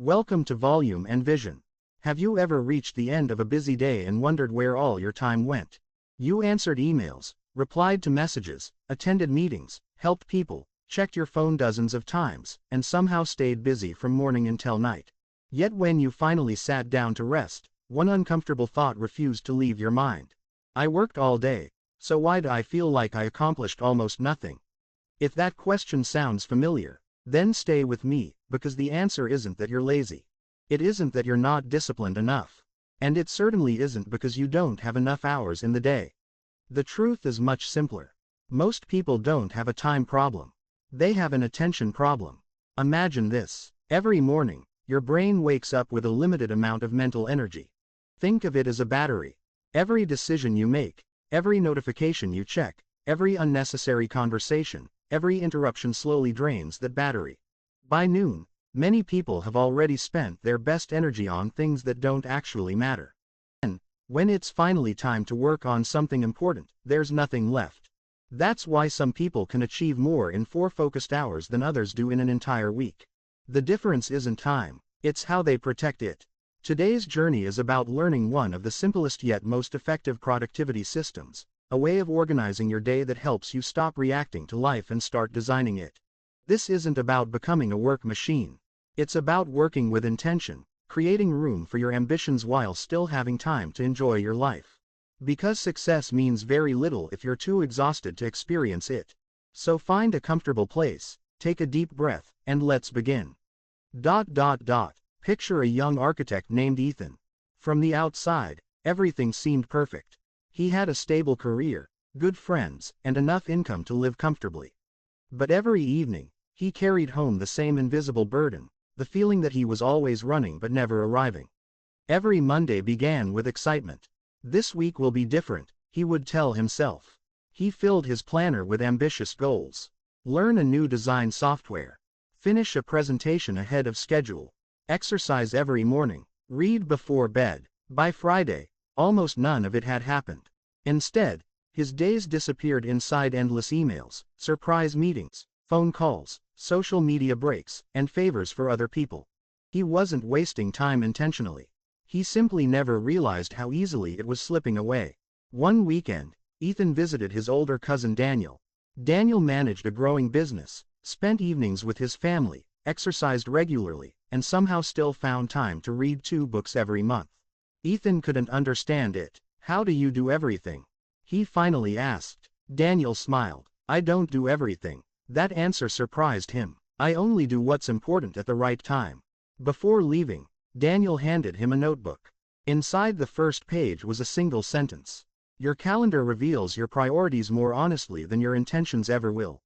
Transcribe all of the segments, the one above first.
Welcome to Volume and Vision. Have you ever reached the end of a busy day and wondered where all your time went? You answered emails, replied to messages, attended meetings, helped people, checked your phone dozens of times, and somehow stayed busy from morning until night. Yet when you finally sat down to rest, one uncomfortable thought refused to leave your mind. I worked all day, so why do I feel like I accomplished almost nothing? If that question sounds familiar, then stay with me, because the answer isn't that you're lazy. It isn't that you're not disciplined enough. And it certainly isn't because you don't have enough hours in the day. The truth is much simpler. Most people don't have a time problem. They have an attention problem. Imagine this. Every morning, your brain wakes up with a limited amount of mental energy. Think of it as a battery. Every decision you make, every notification you check, every unnecessary conversation, every interruption slowly drains that battery. By noon, many people have already spent their best energy on things that don't actually matter. And when it's finally time to work on something important, there's nothing left. That's why some people can achieve more in 4 focused hours than others do in an entire week. The difference isn't time, it's how they protect it. Today's journey is about learning one of the simplest yet most effective productivity systems. A way of organizing your day that helps you stop reacting to life and start designing it. This isn't about becoming a work machine. It's about working with intention, creating room for your ambitions while still having time to enjoy your life. Because success means very little if you're too exhausted to experience it. So find a comfortable place, take a deep breath, and let's begin. Picture a young architect named Ethan. From the outside, everything seemed perfect. He had a stable career, good friends, and enough income to live comfortably. But every evening, he carried home the same invisible burden, the feeling that he was always running but never arriving. Every Monday began with excitement. This week will be different, he would tell himself. He filled his planner with ambitious goals. Learn a new design software. Finish a presentation ahead of schedule. Exercise every morning. Read before bed. By Friday, almost none of it had happened. Instead, his days disappeared inside endless emails, surprise meetings, phone calls, social media breaks, and favors for other people. He wasn't wasting time intentionally. He simply never realized how easily it was slipping away. One weekend, Ethan visited his older cousin Daniel. Daniel managed a growing business, spent evenings with his family, exercised regularly, and somehow still found time to read 2 books every month. Ethan couldn't understand it. How do you do everything? He finally asked. Daniel smiled. I don't do everything. That answer surprised him. I only do what's important at the right time. Before leaving, Daniel handed him a notebook. Inside the first page was a single sentence. Your calendar reveals your priorities more honestly than your intentions ever will.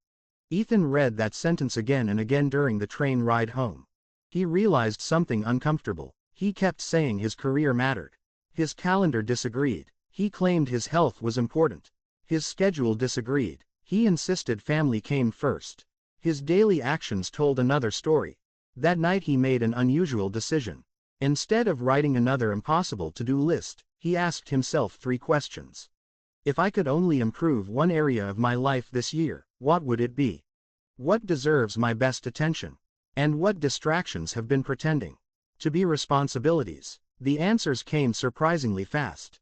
Ethan read that sentence again and again during the train ride home. He realized something uncomfortable. He kept saying his career mattered. His calendar disagreed. He claimed his health was important. His schedule disagreed. He insisted family came first. His daily actions told another story. That night he made an unusual decision. Instead of writing another impossible to-do list, he asked himself 3 questions. If I could only improve one area of my life this year, what would it be? What deserves my best attention? And what distractions have been pretending to be responsibilities? The answers came surprisingly fast.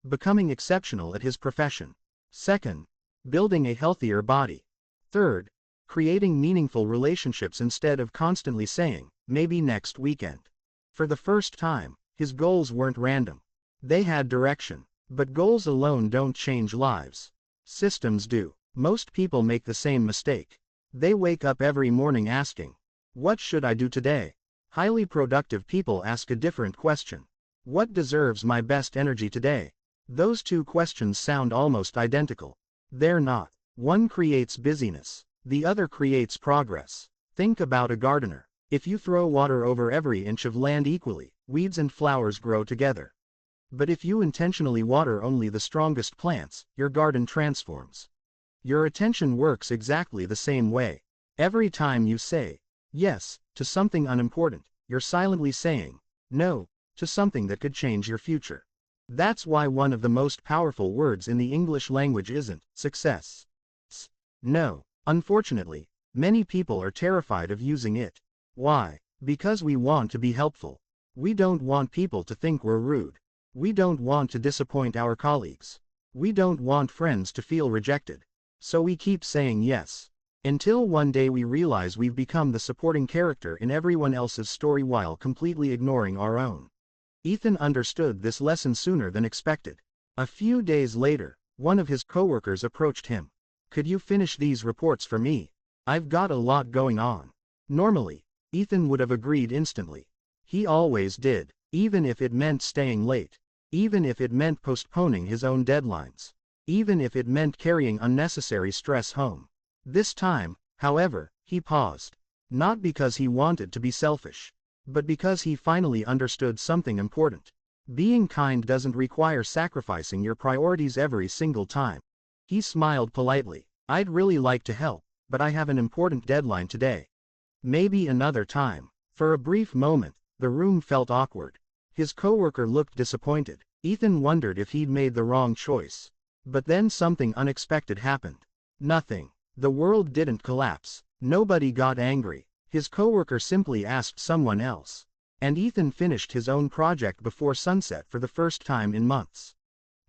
Becoming exceptional at his profession. Second, building a healthier body. Third, creating meaningful relationships instead of constantly saying, maybe next weekend. For the first time, his goals weren't random. They had direction. But goals alone don't change lives. Systems do. Most people make the same mistake. They wake up every morning asking, what should I do today? Highly productive people ask a different question. What deserves my best energy today? Those 2 questions sound almost identical. They're not. One creates busyness. The other creates progress. Think about a gardener. If you throw water over every inch of land equally, weeds and flowers grow together. But if you intentionally water only the strongest plants, your garden transforms. Your attention works exactly the same way. Every time you say yes to something unimportant, you're silently saying no to something that could change your future. That's why one of the most powerful words in the English language isn't success. No. Unfortunately, many people are terrified of using it. Why? Because we want to be helpful. We don't want people to think we're rude. We don't want to disappoint our colleagues. We don't want friends to feel rejected. So we keep saying yes. Until one day we realize we've become the supporting character in everyone else's story while completely ignoring our own. Ethan understood this lesson sooner than expected. A few days later, one of his coworkers approached him. "Could you finish these reports for me? I've got a lot going on." Normally, Ethan would have agreed instantly. He always did, even if it meant staying late. Even if it meant postponing his own deadlines. Even if it meant carrying unnecessary stress home. This time, however, he paused. Not because he wanted to be selfish, but because he finally understood something important. Being kind doesn't require sacrificing your priorities every single time. He smiled politely. "I'd really like to help, but I have an important deadline today. Maybe another time." For a brief moment, the room felt awkward. His coworker looked disappointed. Ethan wondered if he'd made the wrong choice. But then something unexpected happened. Nothing. The world didn't collapse. Nobody got angry. His coworker simply asked someone else. And Ethan finished his own project before sunset for the first time in months.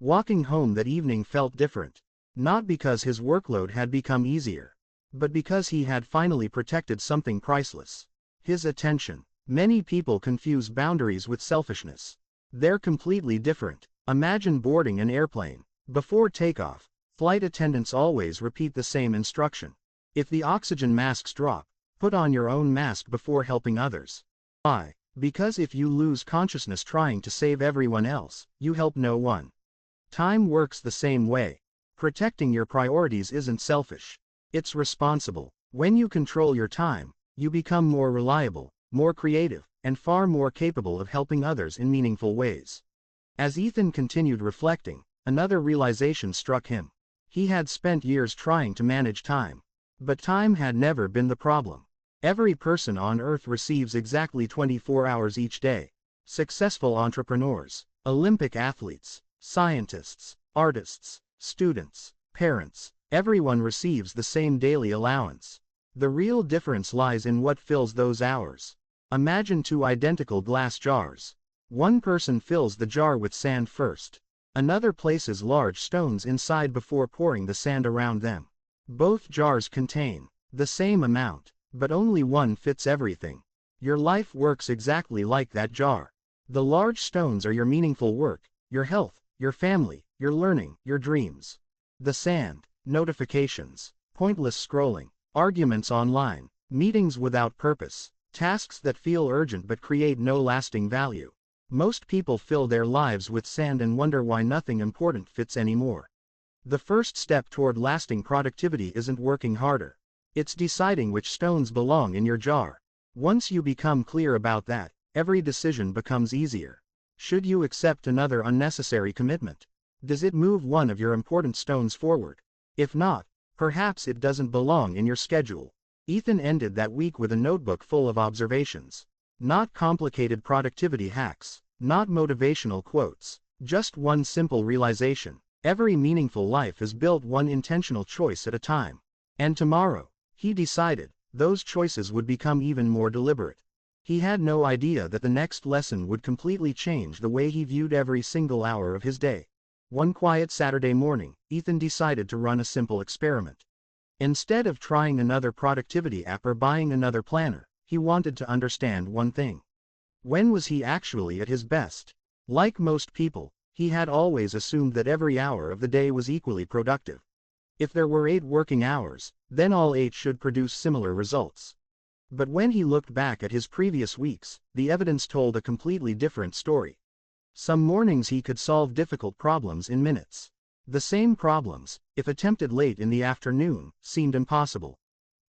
Walking home that evening felt different. Not because his workload had become easier, but because he had finally protected something priceless. His attention. Many people confuse boundaries with selfishness. They're completely different. Imagine boarding an airplane. Before takeoff, flight attendants always repeat the same instruction. If the oxygen masks drop, put on your own mask before helping others. Why? Because if you lose consciousness trying to save everyone else, you help no one. Time works the same way. Protecting your priorities isn't selfish. It's responsible. When you control your time, you become more reliable, more creative, and far more capable of helping others in meaningful ways. As Ethan continued reflecting, another realization struck him. He had spent years trying to manage time. But time had never been the problem. Every person on Earth receives exactly 24 hours each day. Successful entrepreneurs, Olympic athletes, scientists, artists, students, parents, everyone receives the same daily allowance. The real difference lies in what fills those hours. Imagine two identical glass jars. One person fills the jar with sand first. Another places large stones inside before pouring the sand around them. Both jars contain the same amount, but only one fits everything. Your life works exactly like that jar. The large stones are your meaningful work, your health, your family, your learning, your dreams. The sand, notifications, pointless scrolling, arguments online, meetings without purpose, tasks that feel urgent but create no lasting value. Most people fill their lives with sand and wonder why nothing important fits anymore. The first step toward lasting productivity isn't working harder. It's deciding which stones belong in your jar. Once you become clear about that, every decision becomes easier. Should you accept another unnecessary commitment? Does it move one of your important stones forward? If not, perhaps it doesn't belong in your schedule. Ethan ended that week with a notebook full of observations. Not complicated productivity hacks, not motivational quotes, just one simple realization. Every meaningful life is built one intentional choice at a time. And tomorrow, he decided, those choices would become even more deliberate. He had no idea that the next lesson would completely change the way he viewed every single hour of his day. One quiet Saturday morning, Ethan decided to run a simple experiment. Instead of trying another productivity app or buying another planner, he wanted to understand one thing. When was he actually at his best? Like most people, he had always assumed that every hour of the day was equally productive. If there were 8 working hours, then all 8 should produce similar results. But when he looked back at his previous weeks, the evidence told a completely different story. Some mornings he could solve difficult problems in minutes. The same problems, if attempted late in the afternoon, seemed impossible.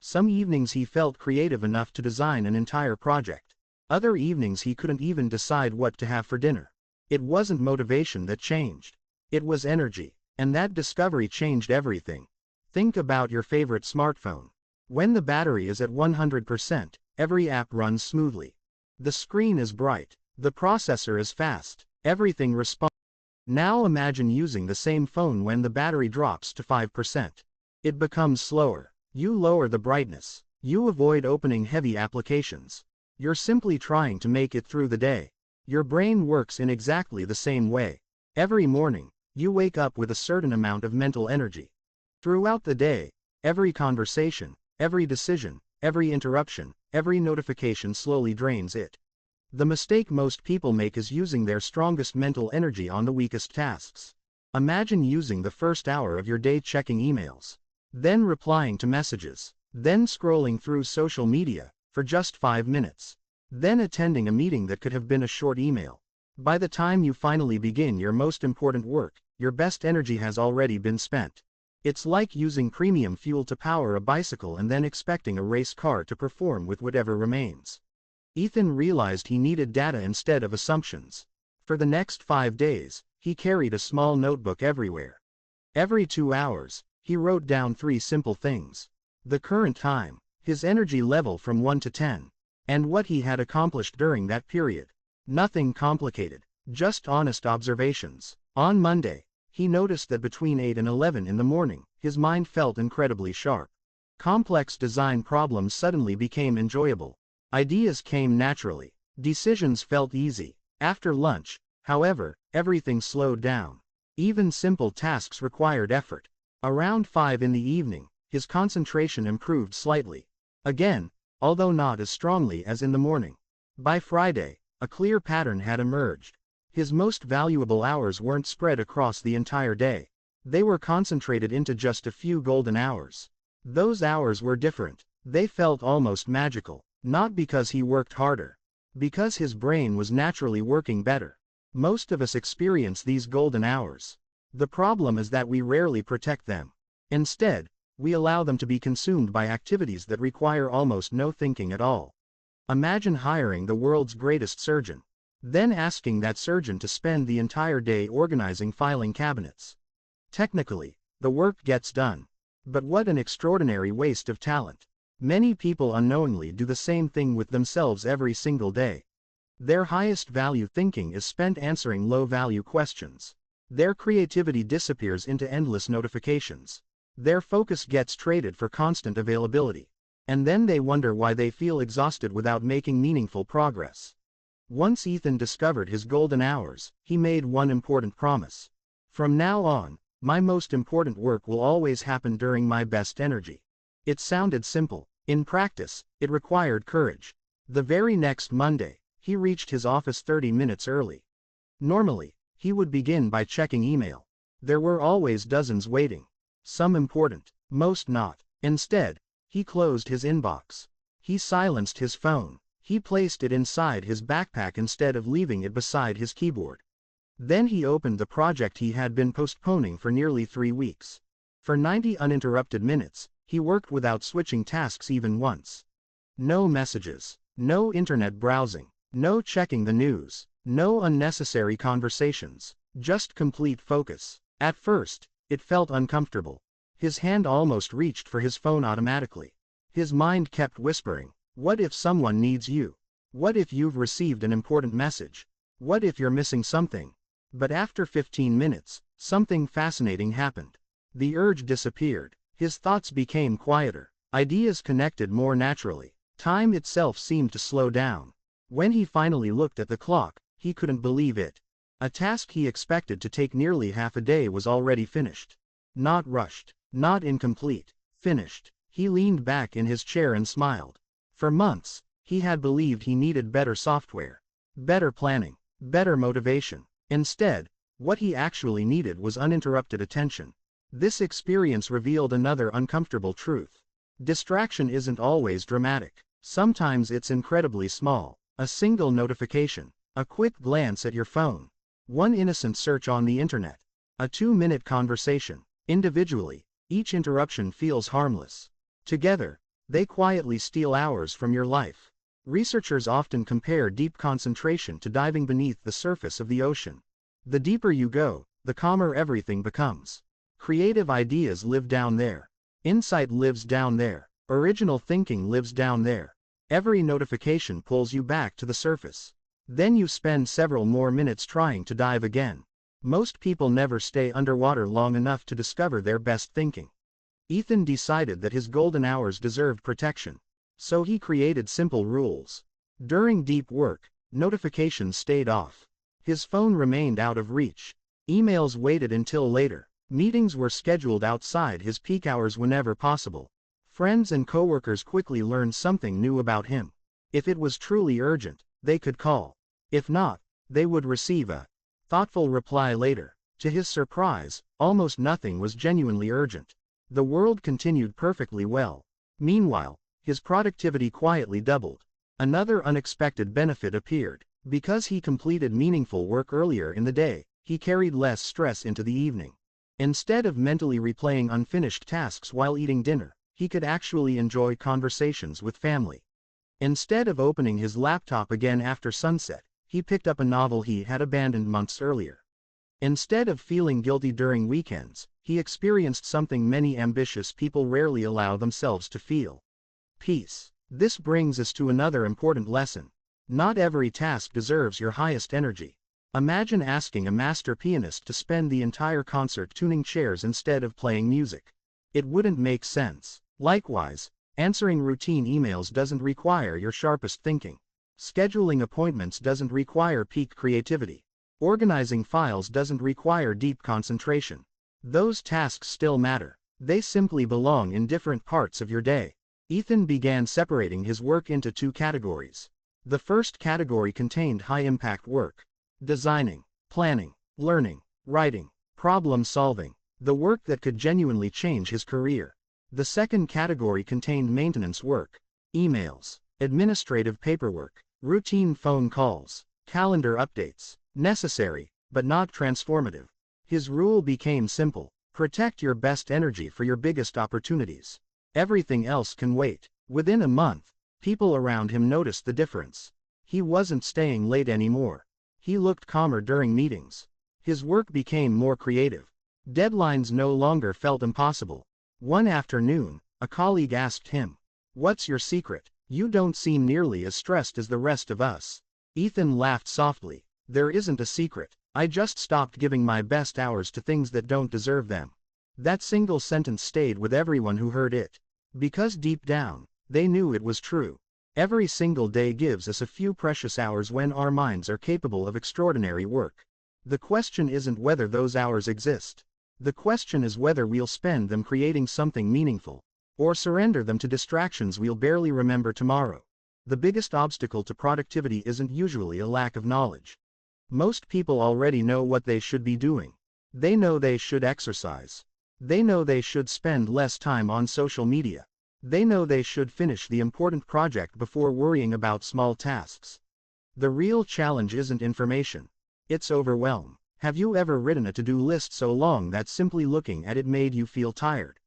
Some evenings he felt creative enough to design an entire project. Other evenings he couldn't even decide what to have for dinner. It wasn't motivation that changed. It was energy. And that discovery changed everything. Think about your favorite smartphone. When the battery is at 100%, every app runs smoothly. The screen is bright. The processor is fast. Everything responds. Now imagine using the same phone when the battery drops to 5%. It becomes slower. You lower the brightness. You avoid opening heavy applications. You're simply trying to make it through the day. Your brain works in exactly the same way. Every morning, you wake up with a certain amount of mental energy. Throughout the day, every conversation, every decision, every interruption, every notification slowly drains it. The mistake most people make is using their strongest mental energy on the weakest tasks. Imagine using the first hour of your day checking emails, then replying to messages, then scrolling through social media for just 5 minutes, then attending a meeting that could have been a short email. By the time you finally begin your most important work, your best energy has already been spent. It's like using premium fuel to power a bicycle and then expecting a race car to perform with whatever remains. Ethan realized he needed data instead of assumptions. For the next 5 days, he carried a small notebook everywhere. Every 2 hours, he wrote down 3 simple things: the current time, his energy level from 1 to 10, and what he had accomplished during that period. Nothing complicated, just honest observations. On Monday, he noticed that between 8 and 11 in the morning, his mind felt incredibly sharp. Complex design problems suddenly became enjoyable. Ideas came naturally. Decisions felt easy. After lunch, however, everything slowed down. Even simple tasks required effort. Around 5 in the evening, his concentration improved slightly. Again, although not as strongly as in the morning. By Friday, a clear pattern had emerged. His most valuable hours weren't spread across the entire day. They were concentrated into just a few golden hours. Those hours were different. They felt almost magical. Not because he worked harder. Because his brain was naturally working better. Most of us experience these golden hours. The problem is that we rarely protect them. Instead, we allow them to be consumed by activities that require almost no thinking at all. Imagine hiring the world's greatest surgeon, then asking that surgeon to spend the entire day organizing filing cabinets. Technically, the work gets done. But what an extraordinary waste of talent. Many people unknowingly do the same thing with themselves every single day. Their highest value thinking is spent answering low-value questions. Their creativity disappears into endless notifications. Their focus gets traded for constant availability. And then they wonder why they feel exhausted without making meaningful progress. Once Ethan discovered his golden hours, he made one important promise. From now on, my most important work will always happen during my best energy. It sounded simple. In practice, it required courage. The very next Monday, he reached his office 30 minutes early. Normally, he would begin by checking email. There were always dozens waiting. Some important, most not. Instead, he closed his inbox. He silenced his phone. He placed it inside his backpack instead of leaving it beside his keyboard. Then he opened the project he had been postponing for nearly 3 weeks. For 90 uninterrupted minutes, he worked without switching tasks even once. No messages, no internet browsing, no checking the news, no unnecessary conversations, just complete focus. At first, it felt uncomfortable. His hand almost reached for his phone automatically. His mind kept whispering, what if someone needs you? What if you've received an important message? What if you're missing something? But after 15 minutes, something fascinating happened. The urge disappeared. His thoughts became quieter. Ideas connected more naturally. Time itself seemed to slow down. When he finally looked at the clock, he couldn't believe it. A task he expected to take nearly half a day was already finished. Not rushed, not incomplete, finished. He leaned back in his chair and smiled. For months, he had believed he needed better software, better planning, better motivation. Instead, what he actually needed was uninterrupted attention. This experience revealed another uncomfortable truth. Distraction isn't always dramatic. Sometimes it's incredibly small. A single notification, a quick glance at your phone, one innocent search on the internet, a 2-minute conversation. Individually, each interruption feels harmless. Together, they quietly steal hours from your life. Researchers often compare deep concentration to diving beneath the surface of the ocean. The deeper you go, the calmer everything becomes. Creative ideas live down there. Insight lives down there. Original thinking lives down there. Every notification pulls you back to the surface. Then you spend several more minutes trying to dive again. Most people never stay underwater long enough to discover their best thinking. Ethan decided that his golden hours deserved protection. So he created simple rules. During deep work, notifications stayed off. His phone remained out of reach. Emails waited until later. Meetings were scheduled outside his peak hours whenever possible. Friends and coworkers quickly learned something new about him. If it was truly urgent, they could call. If not, they would receive a thoughtful reply later. To his surprise, almost nothing was genuinely urgent. The world continued perfectly well. Meanwhile, his productivity quietly doubled. Another unexpected benefit appeared. Because he completed meaningful work earlier in the day, he carried less stress into the evening. Instead of mentally replaying unfinished tasks while eating dinner, he could actually enjoy conversations with family. Instead of opening his laptop again after sunset, he picked up a novel he had abandoned months earlier. Instead of feeling guilty during weekends, he experienced something many ambitious people rarely allow themselves to feel: peace. This brings us to another important lesson. Not every task deserves your highest energy. Imagine asking a master pianist to spend the entire concert tuning chairs instead of playing music. It wouldn't make sense. Likewise, answering routine emails doesn't require your sharpest thinking. Scheduling appointments doesn't require peak creativity. Organizing files doesn't require deep concentration. Those tasks still matter. They simply belong in different parts of your day. Ethan began separating his work into two categories. The first category contained high-impact work: designing, planning, learning, writing, problem-solving, the work that could genuinely change his career. The second category contained maintenance work: emails, administrative paperwork, routine phone calls, calendar updates, necessary, but not transformative. His rule became simple: protect your best energy for your biggest opportunities. Everything else can wait. Within a month, people around him noticed the difference. He wasn't staying late anymore. He looked calmer during meetings. His work became more creative. Deadlines no longer felt impossible. One afternoon, a colleague asked him, "What's your secret? You don't seem nearly as stressed as the rest of us." Ethan laughed softly. "There isn't a secret. I just stopped giving my best hours to things that don't deserve them." That single sentence stayed with everyone who heard it. Because deep down, they knew it was true. Every single day gives us a few precious hours when our minds are capable of extraordinary work. The question isn't whether those hours exist. The question is whether we'll spend them creating something meaningful, or surrender them to distractions we'll barely remember tomorrow. The biggest obstacle to productivity isn't usually a lack of knowledge. Most people already know what they should be doing. They know they should exercise. They know they should spend less time on social media. They know they should finish the important project before worrying about small tasks. The real challenge isn't information. It's overwhelm. Have you ever written a to-do list so long that simply looking at it made you feel tired?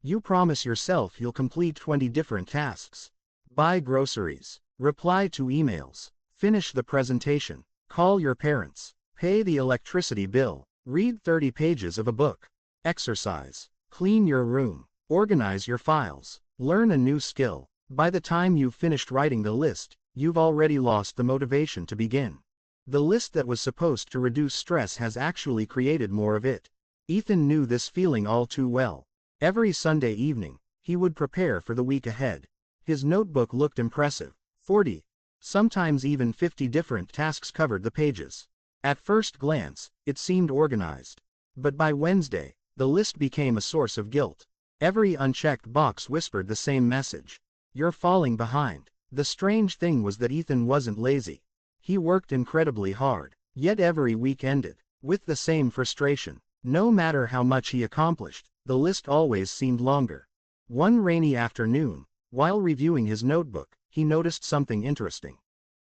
You promise yourself you'll complete 20 different tasks. Buy groceries. Reply to emails. Finish the presentation. Call your parents. Pay the electricity bill. Read 30 pages of a book. Exercise. Clean your room. Organize your files. Learn a new skill. By the time you've finished writing the list, you've already lost the motivation to begin. The list that was supposed to reduce stress has actually created more of it. Ethan knew this feeling all too well. Every Sunday evening, he would prepare for the week ahead. His notebook looked impressive. 40, sometimes even 50 different tasks covered the pages. At first glance, it seemed organized. But by Wednesday, the list became a source of guilt. Every unchecked box whispered the same message: "You're falling behind." The strange thing was that Ethan wasn't lazy. He worked incredibly hard, yet every week ended with the same frustration. No matter how much he accomplished, the list always seemed longer. One rainy afternoon, while reviewing his notebook, he noticed something interesting.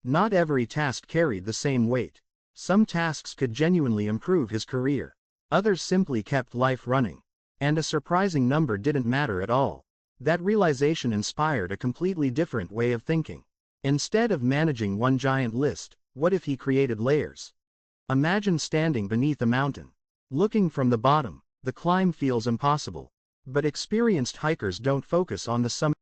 Not every task carried the same weight. Some tasks could genuinely improve his career. Others simply kept life running. And a surprising number didn't matter at all. That realization inspired a completely different way of thinking. Instead of managing one giant list, what if he created layers? Imagine standing beneath a mountain. Looking from the bottom, the climb feels impossible. But experienced hikers don't focus on the summit.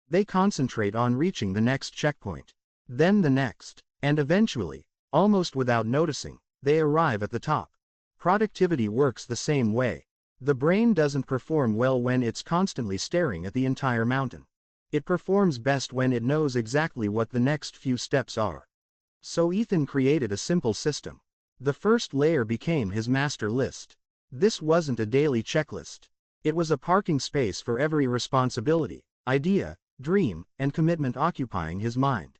They concentrate on reaching the next checkpoint. Then the next. And eventually, almost without noticing, they arrive at the top. Productivity works the same way. The brain doesn't perform well when it's constantly staring at the entire mountain. It performs best when it knows exactly what the next few steps are. So Ethan created a simple system. The first layer became his master list. This wasn't a daily checklist. It was a parking space for every responsibility, idea, dream, and commitment occupying his mind.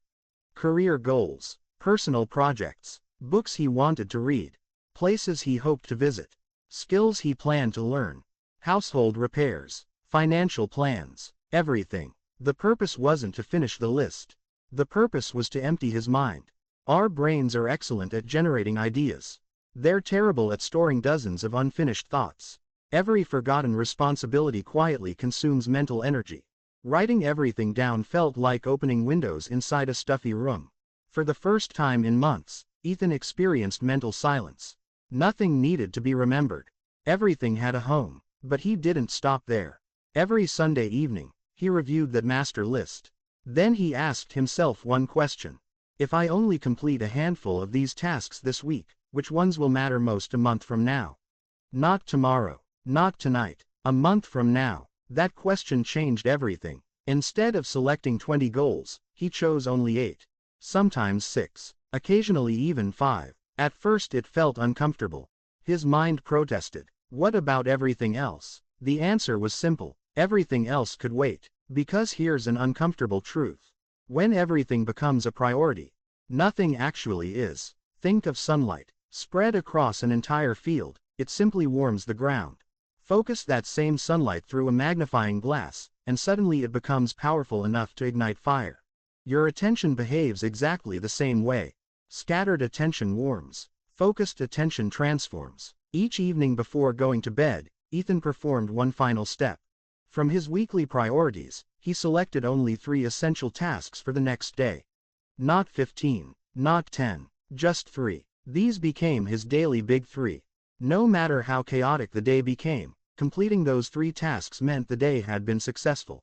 Career goals, personal projects, books he wanted to read, places he hoped to visit, skills he planned to learn, household repairs, financial plans, everything. The purpose wasn't to finish the list. The purpose was to empty his mind. Our brains are excellent at generating ideas. They're terrible at storing dozens of unfinished thoughts. Every forgotten responsibility quietly consumes mental energy. Writing everything down felt like opening windows inside a stuffy room. For the first time in months, Ethan experienced mental silence. Nothing needed to be remembered. Everything had a home, but he didn't stop there. Every Sunday evening, he reviewed that master list. Then he asked himself one question. If I only complete a handful of these tasks this week, which ones will matter most a month from now? Not tomorrow, not tonight, a month from now. That question changed everything. Instead of selecting 20 goals, he chose only 8. Sometimes 6, occasionally even 5. At first it felt uncomfortable. His mind protested. What about everything else? The answer was simple. Everything else could wait. Because here's an uncomfortable truth. When everything becomes a priority, nothing actually is. Think of sunlight, spread across an entire field. It simply warms the ground. Focus that same sunlight through a magnifying glass, and suddenly it becomes powerful enough to ignite fire. Your attention behaves exactly the same way. Scattered attention warms. Focused attention transforms. Each evening before going to bed, Ethan performed one final step. From his weekly priorities, he selected only 3 essential tasks for the next day. Not 15, not 10, just 3. These became his daily big 3. No matter how chaotic the day became, completing those 3 tasks meant the day had been successful.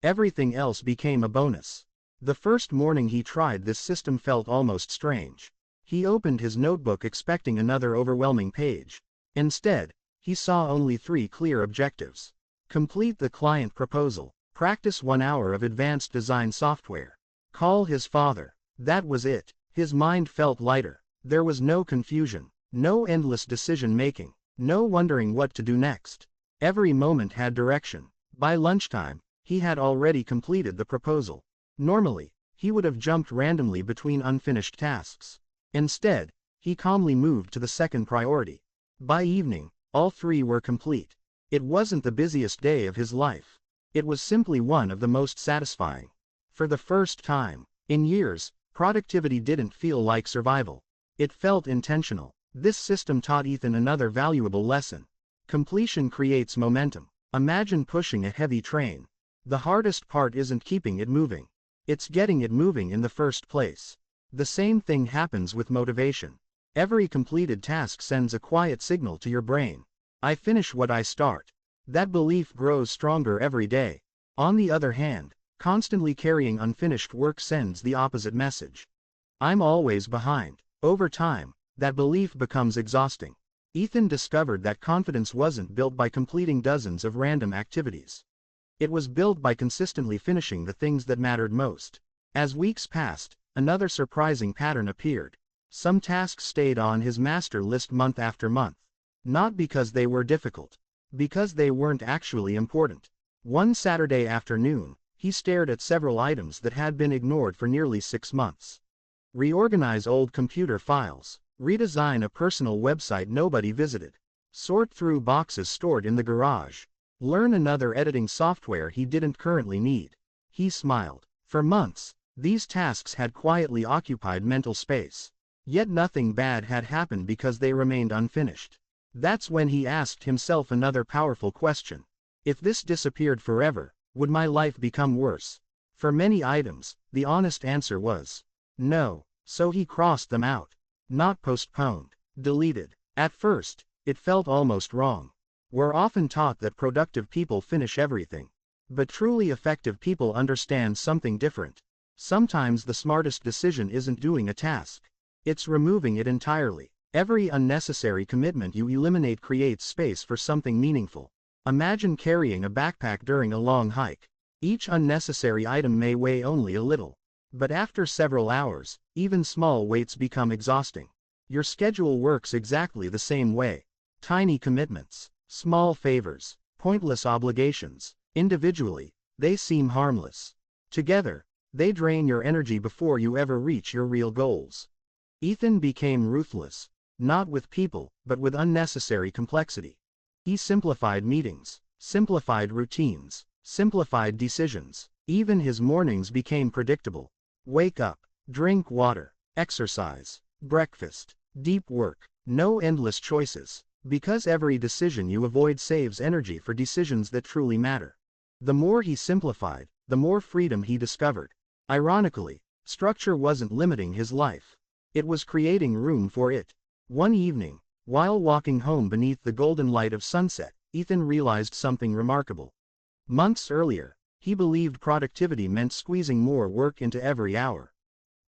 Everything else became a bonus. The first morning he tried this system felt almost strange. He opened his notebook expecting another overwhelming page. Instead, he saw only 3 clear objectives. Complete the client proposal. Practice 1 hour of advanced design software. Call his father. That was it. His mind felt lighter. There was no confusion, no endless decision-making, no wondering what to do next. Every moment had direction. By lunchtime, he had already completed the proposal. Normally, he would have jumped randomly between unfinished tasks. Instead, he calmly moved to the second priority. By evening, all 3 were complete. It wasn't the busiest day of his life. It was simply one of the most satisfying. For the first time in years, productivity didn't feel like survival. It felt intentional. This system taught Ethan another valuable lesson. Completion creates momentum. Imagine pushing a heavy train. The hardest part isn't keeping it moving. It's getting it moving in the first place. The same thing happens with motivation. Every completed task sends a quiet signal to your brain. I finish what I start. That belief grows stronger every day. On the other hand, constantly carrying unfinished work sends the opposite message. I'm always behind. Over time, that belief becomes exhausting. Ethan discovered that confidence wasn't built by completing dozens of random activities. It was built by consistently finishing the things that mattered most. As weeks passed, another surprising pattern appeared. Some tasks stayed on his master list month after month. Not because they were difficult. Because they weren't actually important. One Saturday afternoon, he stared at several items that had been ignored for nearly 6 months. Reorganize old computer files. Redesign a personal website nobody visited. Sort through boxes stored in the garage. Learn another editing software he didn't currently need. He smiled. For months, these tasks had quietly occupied mental space. Yet nothing bad had happened because they remained unfinished. That's when he asked himself another powerful question. If this disappeared forever, would my life become worse? For many items, the honest answer was no, so he crossed them out. Not postponed, deleted. At first, it felt almost wrong. We're often taught that productive people finish everything. But truly effective people understand something different. Sometimes the smartest decision isn't doing a task. It's removing it entirely. Every unnecessary commitment you eliminate creates space for something meaningful. Imagine carrying a backpack during a long hike. Each unnecessary item may weigh only a little. But after several hours, even small weights become exhausting. Your schedule works exactly the same way. Tiny commitments, small favors, pointless obligations. Individually, they seem harmless. Together, they drain your energy before you ever reach your real goals. Ethan became ruthless, not with people, but with unnecessary complexity. He simplified meetings, simplified routines, simplified decisions. Even his mornings became predictable. Wake up, drink water, exercise, breakfast, deep work, no endless choices, because every decision you avoid saves energy for decisions that truly matter. The more he simplified, the more freedom he discovered. Ironically, structure wasn't limiting his life. It was creating room for it. One evening, while walking home beneath the golden light of sunset, Ethan realized something remarkable. Months earlier, he believed productivity meant squeezing more work into every hour.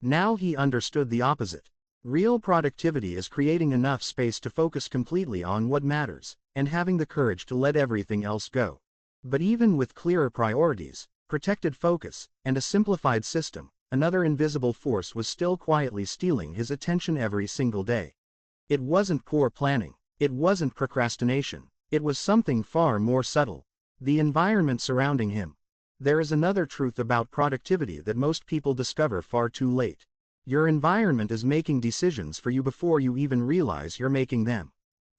Now he understood the opposite. Real productivity is creating enough space to focus completely on what matters, and having the courage to let everything else go. But even with clearer priorities, protected focus, and a simplified system, another invisible force was still quietly stealing his attention every single day. It wasn't poor planning, it wasn't procrastination, it was something far more subtle: the environment surrounding him. There is another truth about productivity that most people discover far too late. Your environment is making decisions for you before you even realize you're making them.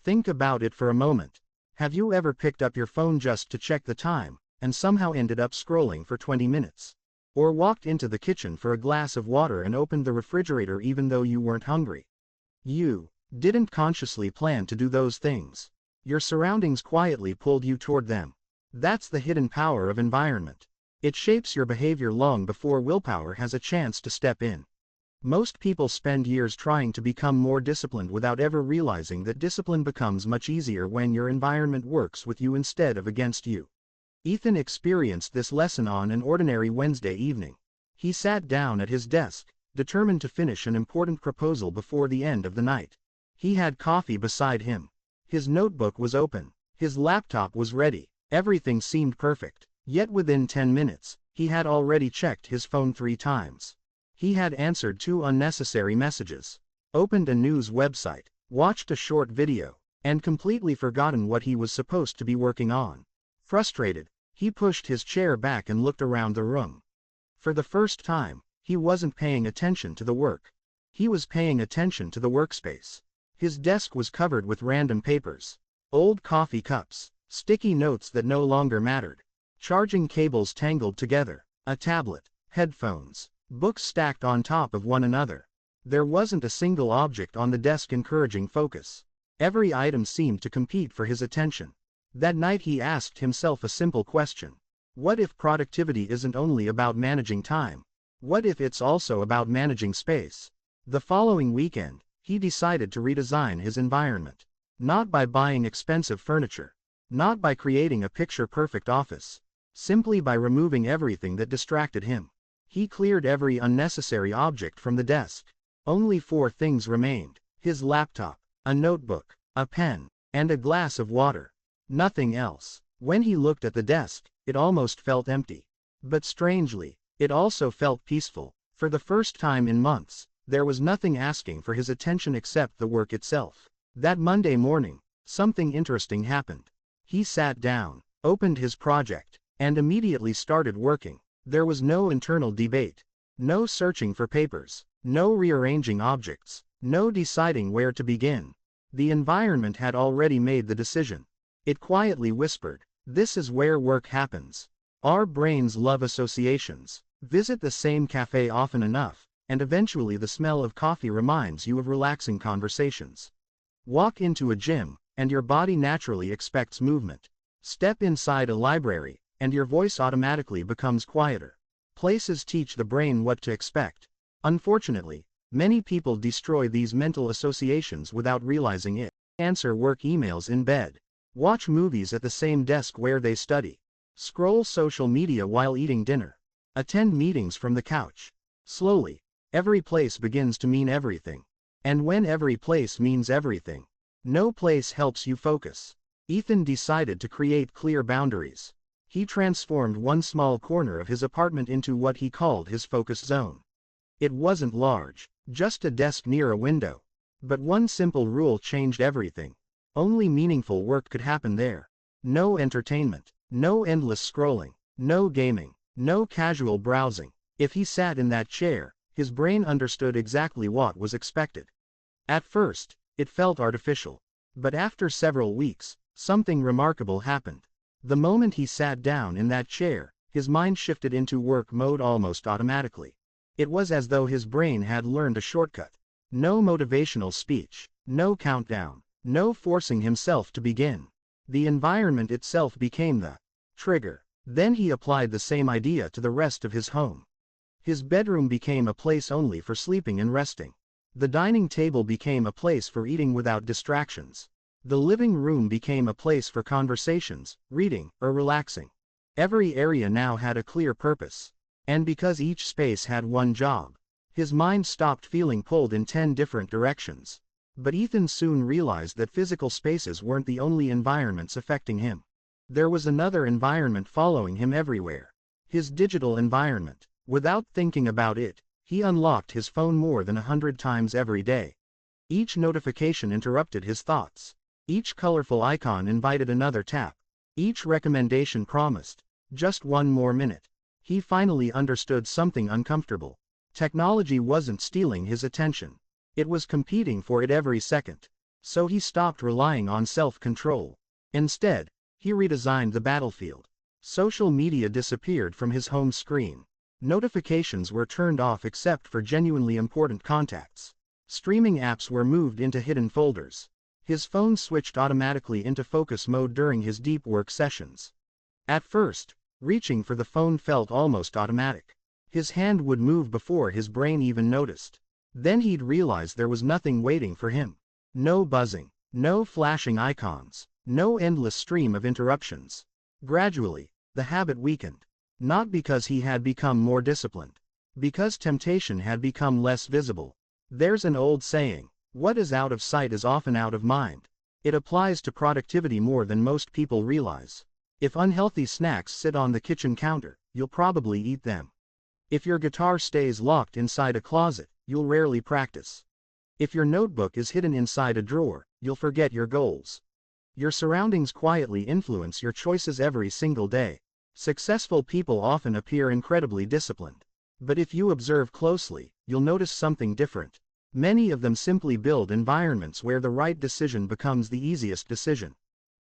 Think about it for a moment. Have you ever picked up your phone just to check the time, and somehow ended up scrolling for 20 minutes? Or walked into the kitchen for a glass of water and opened the refrigerator even though you weren't hungry? You didn't consciously plan to do those things. Your surroundings quietly pulled you toward them. That's the hidden power of environment. It shapes your behavior long before willpower has a chance to step in. Most people spend years trying to become more disciplined without ever realizing that discipline becomes much easier when your environment works with you instead of against you. Ethan experienced this lesson on an ordinary Wednesday evening. He sat down at his desk, determined to finish an important proposal before the end of the night. He had coffee beside him. His notebook was open. His laptop was ready. Everything seemed perfect. Yet within 10 minutes, he had already checked his phone 3 times. He had answered 2 unnecessary messages, opened a news website, watched a short video, and completely forgotten what he was supposed to be working on. Frustrated, he pushed his chair back and looked around the room. For the first time, he wasn't paying attention to the work. He was paying attention to the workspace. His desk was covered with random papers, old coffee cups, sticky notes that no longer mattered, charging cables tangled together, a tablet, headphones, books stacked on top of one another. There wasn't a single object on the desk encouraging focus. Every item seemed to compete for his attention. That night he asked himself a simple question. What if productivity isn't only about managing time? What if it's also about managing space? The following weekend, he decided to redesign his environment. Not by buying expensive furniture. Not by creating a picture-perfect office. Simply by removing everything that distracted him. He cleared every unnecessary object from the desk. Only 4 things remained: his laptop, a notebook, a pen, and a glass of water. Nothing else. When he looked at the desk, it almost felt empty. But strangely, it also felt peaceful. For the first time in months, there was nothing asking for his attention except the work itself. That Monday morning, something interesting happened. He sat down, opened his project, and immediately started working. There was no internal debate, no searching for papers, no rearranging objects, no deciding where to begin. The environment had already made the decision. It quietly whispered, "This is where work happens." Our brains love associations. Visit the same cafe often enough, and eventually the smell of coffee reminds you of relaxing conversations. Walk into a gym, and your body naturally expects movement. Step inside a library, and your voice automatically becomes quieter. Places teach the brain what to expect. Unfortunately, many people destroy these mental associations without realizing it. Answer work emails in bed. Watch movies at the same desk where they study. Scroll social media while eating dinner. Attend meetings from the couch. Slowly, every place begins to mean everything. And when every place means everything, no place helps you focus. Ethan decided to create clear boundaries. He transformed one small corner of his apartment into what he called his focus zone. It wasn't large, just a desk near a window. But one simple rule changed everything. Only meaningful work could happen there. No entertainment, no endless scrolling, no gaming, no casual browsing. If he sat in that chair, his brain understood exactly what was expected. At first, it felt artificial. But after several weeks, something remarkable happened. The moment he sat down in that chair, his mind shifted into work mode almost automatically. It was as though his brain had learned a shortcut. No motivational speech, no countdown, no forcing himself to begin. The environment itself became the trigger. Then he applied the same idea to the rest of his home. His bedroom became a place only for sleeping and resting. The dining table became a place for eating without distractions. The living room became a place for conversations, reading, or relaxing. Every area now had a clear purpose. And because each space had one job, his mind stopped feeling pulled in 10 different directions. But Ethan soon realized that physical spaces weren't the only environments affecting him. There was another environment following him everywhere. His digital environment. Without thinking about it, he unlocked his phone more than 100 times every day. Each notification interrupted his thoughts. Each colorful icon invited another tap. Each recommendation promised just one more minute. He finally understood something uncomfortable. Technology wasn't stealing his attention. It was competing for it every second. So he stopped relying on self-control. Instead, he redesigned the battlefield. Social media disappeared from his home screen. Notifications were turned off except for genuinely important contacts. Streaming apps were moved into hidden folders. His phone switched automatically into focus mode during his deep work sessions. At first, reaching for the phone felt almost automatic. His hand would move before his brain even noticed. Then he'd realize there was nothing waiting for him. No buzzing, no flashing icons, no endless stream of interruptions. Gradually, the habit weakened. Not because he had become more disciplined. Because temptation had become less visible. There's an old saying, what is out of sight is often out of mind. It applies to productivity more than most people realize. If unhealthy snacks sit on the kitchen counter, you'll probably eat them. If your guitar stays locked inside a closet, you'll rarely practice. If your notebook is hidden inside a drawer, you'll forget your goals. Your surroundings quietly influence your choices every single day. Successful people often appear incredibly disciplined. But if you observe closely, you'll notice something different. Many of them simply build environments where the right decision becomes the easiest decision.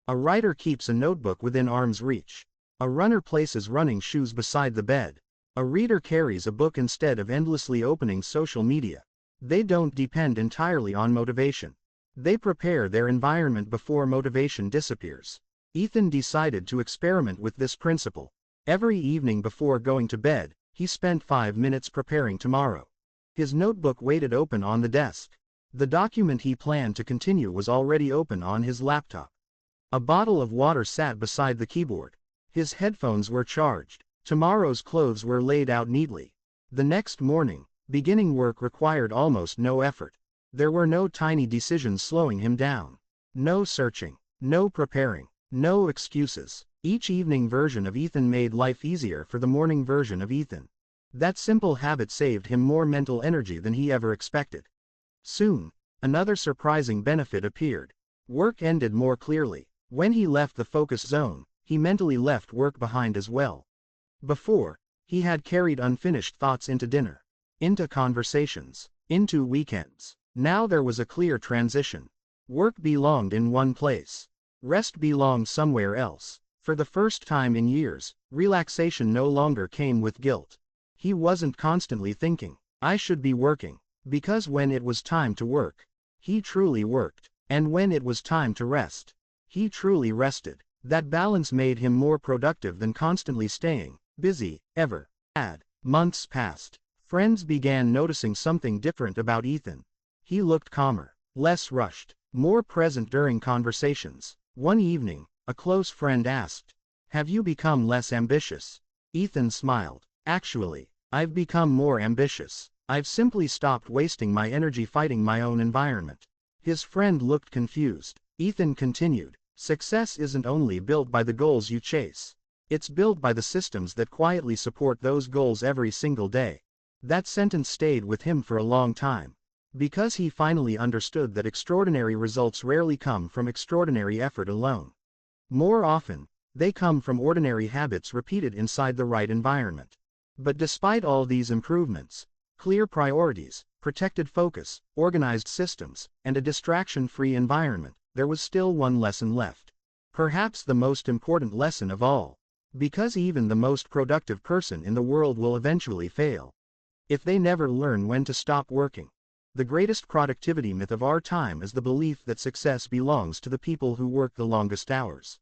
A writer keeps a notebook within arm's reach. A runner places running shoes beside the bed. A reader carries a book instead of endlessly opening social media. They don't depend entirely on motivation. They prepare their environment before motivation disappears. Ethan decided to experiment with this principle. Every evening before going to bed, he spent 5 minutes preparing tomorrow. His notebook waited open on the desk. The document he planned to continue was already open on his laptop. A bottle of water sat beside the keyboard. His headphones were charged. Tomorrow's clothes were laid out neatly. The next morning, beginning work required almost no effort. There were no tiny decisions slowing him down. No searching, no preparing, no excuses. Each evening version of Ethan made life easier for the morning version of Ethan. That simple habit saved him more mental energy than he ever expected. Soon, another surprising benefit appeared. Work ended more clearly. When he left the focus zone, he mentally left work behind as well. Before, he had carried unfinished thoughts into dinner, into conversations, into weekends. Now there was a clear transition. Work belonged in one place. Rest belonged somewhere else. For the first time in years, relaxation no longer came with guilt. He wasn't constantly thinking, I should be working, because when it was time to work, he truly worked. And when it was time to rest, he truly rested. That balance made him more productive than constantly staying busy, ever. Months passed. Friends began noticing something different about Ethan. He looked calmer, less rushed, more present during conversations. One evening, a close friend asked, have you become less ambitious? Ethan smiled. Actually, I've become more ambitious. I've simply stopped wasting my energy fighting my own environment. His friend looked confused. Ethan continued, success isn't only built by the goals you chase. It's built by the systems that quietly support those goals every single day. That sentence stayed with him for a long time. Because he finally understood that extraordinary results rarely come from extraordinary effort alone. More often, they come from ordinary habits repeated inside the right environment. But despite all these improvements, clear priorities, protected focus, organized systems, and a distraction-free environment, there was still one lesson left. Perhaps the most important lesson of all. Because even the most productive person in the world will eventually fail if they never learn when to stop working. The greatest productivity myth of our time is the belief that success belongs to the people who work the longest hours.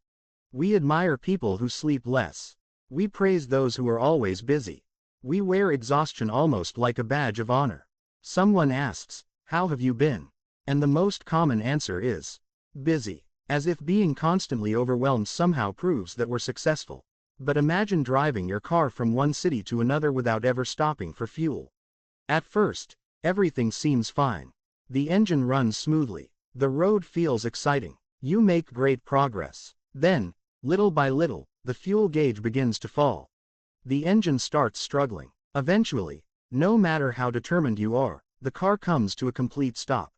We admire people who sleep less. We praise those who are always busy. We wear exhaustion almost like a badge of honor. Someone asks, "How have you been?" And the most common answer is, "Busy," as if being constantly overwhelmed somehow proves that we're successful. But imagine driving your car from one city to another without ever stopping for fuel. At first, everything seems fine. The engine runs smoothly. The road feels exciting. You make great progress. Then, little by little, the fuel gauge begins to fall. The engine starts struggling. Eventually, no matter how determined you are, the car comes to a complete stop.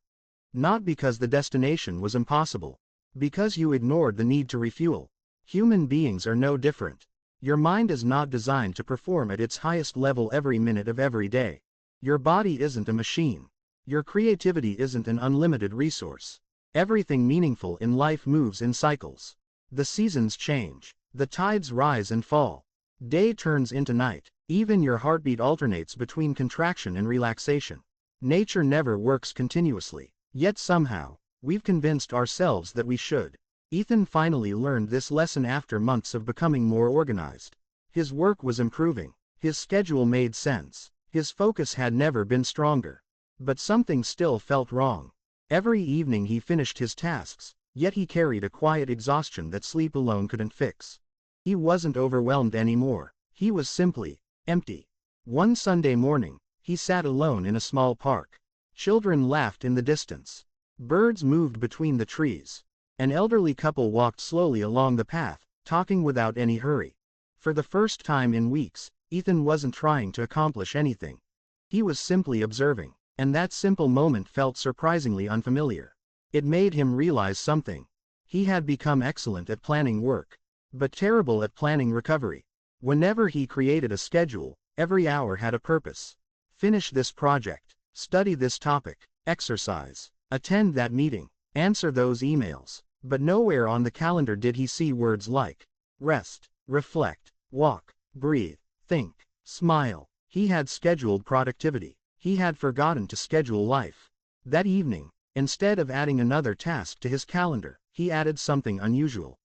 Not because the destination was impossible. Because you ignored the need to refuel. Human beings are no different. Your mind is not designed to perform at its highest level every minute of every day. Your body isn't a machine. Your creativity isn't an unlimited resource. Everything meaningful in life moves in cycles. The seasons change. The tides rise and fall. Day turns into night. Even your heartbeat alternates between contraction and relaxation. Nature never works continuously. Yet somehow, we've convinced ourselves that we should. Ethan finally learned this lesson after months of becoming more organized. His work was improving. His schedule made sense. His focus had never been stronger. But something still felt wrong. Every evening he finished his tasks, yet he carried a quiet exhaustion that sleep alone couldn't fix. He wasn't overwhelmed anymore. He was simply empty. One Sunday morning, he sat alone in a small park. Children laughed in the distance. Birds moved between the trees. An elderly couple walked slowly along the path, talking without any hurry. For the first time in weeks, Ethan wasn't trying to accomplish anything. He was simply observing, and that simple moment felt surprisingly unfamiliar. It made him realize something. He had become excellent at planning work, but terrible at planning recovery. Whenever he created a schedule, every hour had a purpose. Finish this project, study this topic, exercise, attend that meeting, answer those emails. But nowhere on the calendar did he see words like rest, reflect, walk, breathe, think, smile. He had scheduled productivity. He had forgotten to schedule life. That evening, instead of adding another task to his calendar, he added something unusual.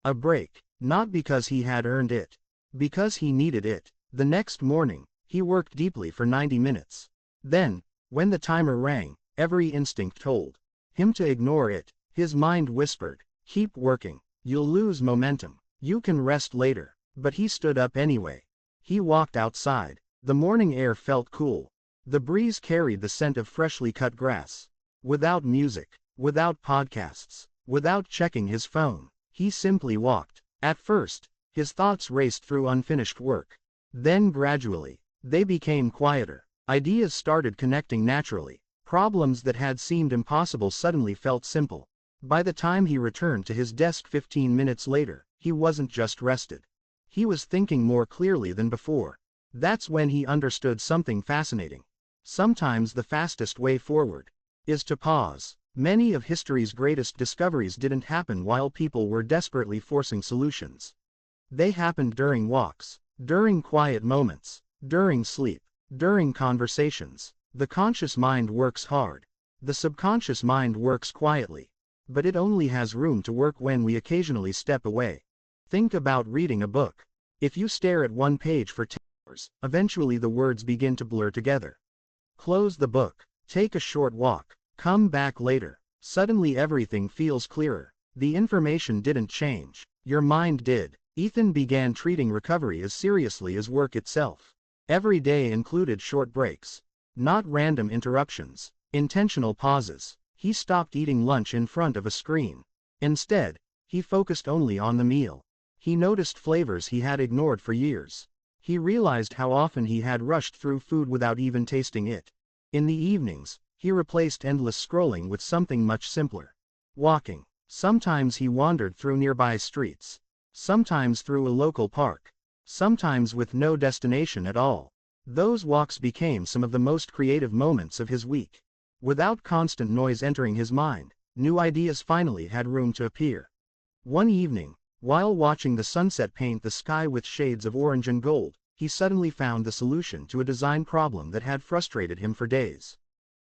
A break, not because he had earned it, because he needed it. The next morning, he worked deeply for 90 minutes. Then, when the timer rang, every instinct told him to ignore it. His mind whispered, "Keep working. You'll lose momentum. You can rest later." But he stood up anyway. He walked outside. The morning air felt cool. The breeze carried the scent of freshly cut grass. Without music, without podcasts, without checking his phone, he simply walked. At first, his thoughts raced through unfinished work. Then gradually, they became quieter. Ideas started connecting naturally. Problems that had seemed impossible suddenly felt simple. By the time he returned to his desk 15 minutes later, he wasn't just rested. He was thinking more clearly than before. That's when he understood something fascinating. Sometimes the fastest way forward is to pause. Many of history's greatest discoveries didn't happen while people were desperately forcing solutions. They happened during walks, during quiet moments, during sleep, during conversations. The conscious mind works hard. The subconscious mind works quietly. But it only has room to work when we occasionally step away. Think about reading a book. If you stare at one page for 10 hours, eventually the words begin to blur together. Close the book. Take a short walk. Come back later. Suddenly everything feels clearer. The information didn't change. Your mind did. Ethan began treating recovery as seriously as work itself. Every day included short breaks. Not random interruptions. Intentional pauses. He stopped eating lunch in front of a screen. Instead, he focused only on the meal. He noticed flavors he had ignored for years. He realized how often he had rushed through food without even tasting it. In the evenings, he replaced endless scrolling with something much simpler. Walking. Sometimes he wandered through nearby streets. Sometimes through a local park. Sometimes with no destination at all. Those walks became some of the most creative moments of his week. Without constant noise entering his mind, new ideas finally had room to appear. One evening, while watching the sunset paint the sky with shades of orange and gold, he suddenly found the solution to a design problem that had frustrated him for days.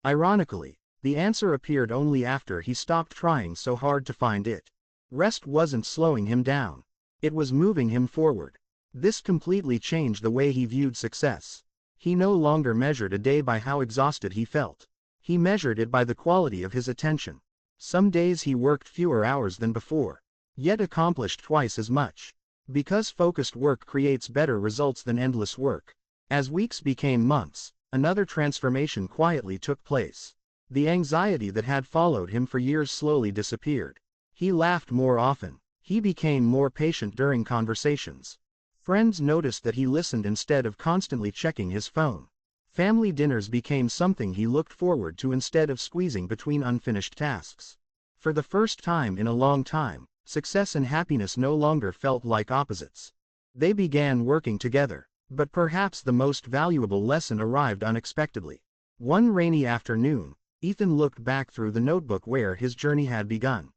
Ironically, the answer appeared only after he stopped trying so hard to find it. Rest wasn't slowing him down. It was moving him forward. This completely changed the way he viewed success. He no longer measured a day by how exhausted he felt. He measured it by the quality of his attention. Some days he worked fewer hours than before, yet accomplished twice as much. Because focused work creates better results than endless work. As weeks became months, another transformation quietly took place. The anxiety that had followed him for years slowly disappeared. He laughed more often. He became more patient during conversations. Friends noticed that he listened instead of constantly checking his phone. Family dinners became something he looked forward to instead of squeezing between unfinished tasks. For the first time in a long time, success and happiness no longer felt like opposites. They began working together. But perhaps the most valuable lesson arrived unexpectedly. One rainy afternoon, Ethan looked back through the notebook where his journey had begun.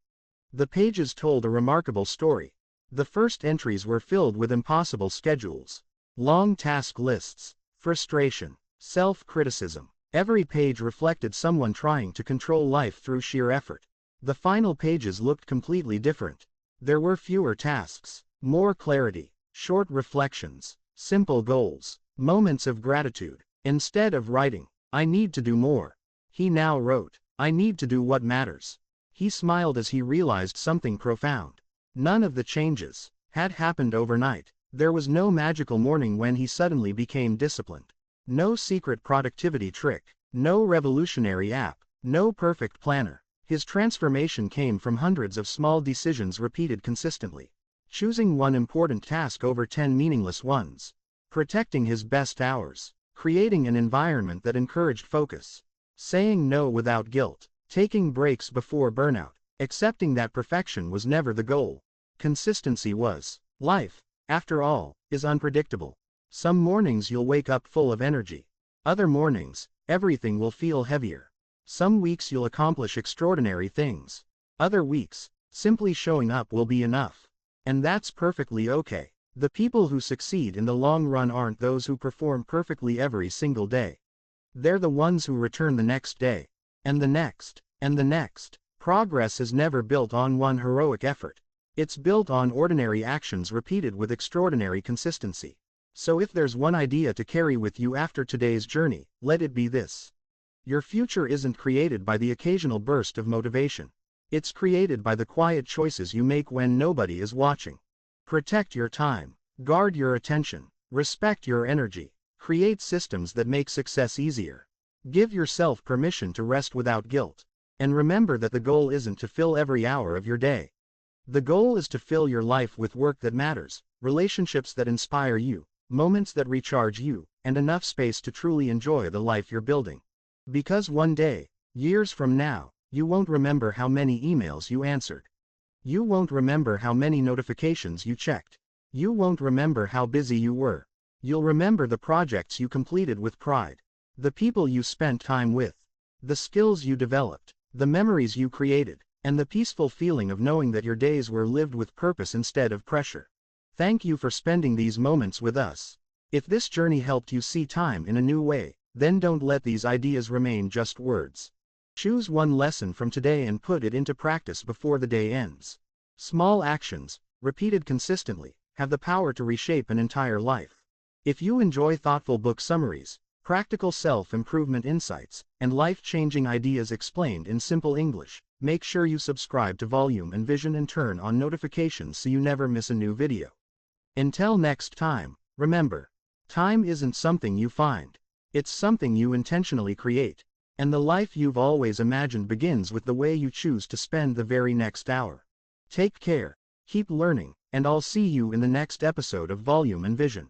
The pages told a remarkable story. The first entries were filled with impossible schedules, long task lists, frustration, self-criticism. Every page reflected someone trying to control life through sheer effort. The final pages looked completely different. There were fewer tasks, more clarity, short reflections, simple goals, moments of gratitude. Instead of writing, "I need to do more," he now wrote, "I need to do what matters." He smiled as he realized something profound. None of the changes had happened overnight. There was no magical morning when he suddenly became disciplined. No secret productivity trick. No revolutionary app. No perfect planner. His transformation came from hundreds of small decisions repeated consistently. Choosing one important task over 10 meaningless ones. Protecting his best hours. Creating an environment that encouraged focus. Saying no without guilt. Taking breaks before burnout. Accepting that perfection was never the goal. Consistency was. Life, after all, is unpredictable. Some mornings you'll wake up full of energy. Other mornings, everything will feel heavier. Some weeks you'll accomplish extraordinary things. Other weeks, simply showing up will be enough. And that's perfectly okay. The people who succeed in the long run aren't those who perform perfectly every single day. They're the ones who return the next day. And the next. And the next. Progress is never built on one heroic effort. It's built on ordinary actions repeated with extraordinary consistency. So if there's one idea to carry with you after today's journey, let it be this. Your future isn't created by the occasional burst of motivation. It's created by the quiet choices you make when nobody is watching. Protect your time. Guard your attention. Respect your energy. Create systems that make success easier. Give yourself permission to rest without guilt. And remember that the goal isn't to fill every hour of your day. The goal is to fill your life with work that matters, relationships that inspire you, moments that recharge you, and enough space to truly enjoy the life you're building. Because one day, years from now, you won't remember how many emails you answered. You won't remember how many notifications you checked. You won't remember how busy you were. You'll remember the projects you completed with pride. The people you spent time with. The skills you developed. The memories you created. And the peaceful feeling of knowing that your days were lived with purpose instead of pressure. Thank you for spending these moments with us. If this journey helped you see time in a new way, then don't let these ideas remain just words. Choose one lesson from today and put it into practice before the day ends. Small actions, repeated consistently, have the power to reshape an entire life. If you enjoy thoughtful book summaries, practical self-improvement insights, and life-changing ideas explained in simple English, make sure you subscribe to Volume and Vision and turn on notifications so you never miss a new video. Until next time, remember, time isn't something you find. It's something you intentionally create. And the life you've always imagined begins with the way you choose to spend the very next hour. Take care, keep learning, and I'll see you in the next episode of Volume and Vision.